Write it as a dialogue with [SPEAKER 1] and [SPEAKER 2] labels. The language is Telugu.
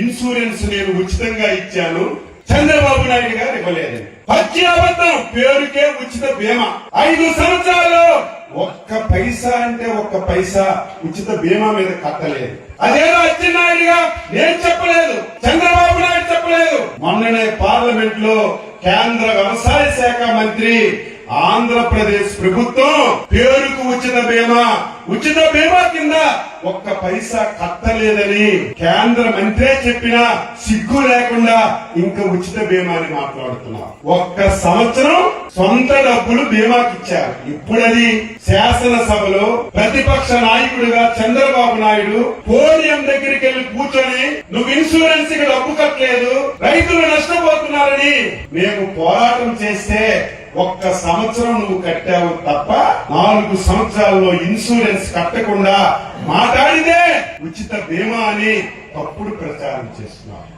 [SPEAKER 1] ఇన్సూరెన్స్ నేను ఉచితంగా ఇచ్చాను, చంద్రబాబు నాయుడు గారు ఇవ్వలేదు. పచ్చి అబద్ధం. పేరుకే ఉచిత బీమా. 5 సంవత్సరాలు ఒక్క పైసా అంటే ఒక్క పైసా ఉచిత బీమా మీద కట్టలేదు. అదేదో అచ్చెన్నాయుడుగా నేను చెప్పలేదు, చంద్రబాబు నాయుడు చెప్పలేదు. మొన్ననే పార్లమెంట్ లో కేంద్ర వ్యవసాయ శాఖ మంత్రి ఆంధ్రప్రదేశ్ ప్రభుత్వం పేరుకు ఉచిత బీమా కింద ఒక్క పైసా కట్టలేదని కేంద్ర మంత్రే చెప్పినా సిగ్గు లేకుండా ఇంకా ఉచిత బీమాని మాట్లాడుతున్నారు. ఒక్క సంవత్సరం సొంత డబ్బులు బీమాకిచ్చారు. ఇప్పుడది శాసనసభలో ప్రతిపక్ష నాయకుడిగా చంద్రబాబు నాయుడు పోడియం దగ్గరికి వెళ్లి కూర్చొని నువ్వు ఇన్సూరెన్స్ కి డబ్బు కట్టలేదు, రైతులు నష్టపోతున్నారని మేము పోరాటం చేస్తే ఒక్క సంవత్సరం నువ్వు కట్టావు తప్ప 4 సంవత్సరాల్లో ఇన్సూరెన్స్ కట్టకుండా మాట్లాడితే ఉచిత బీమా అని తప్పుడు ప్రచారం చేస్తున్నారు.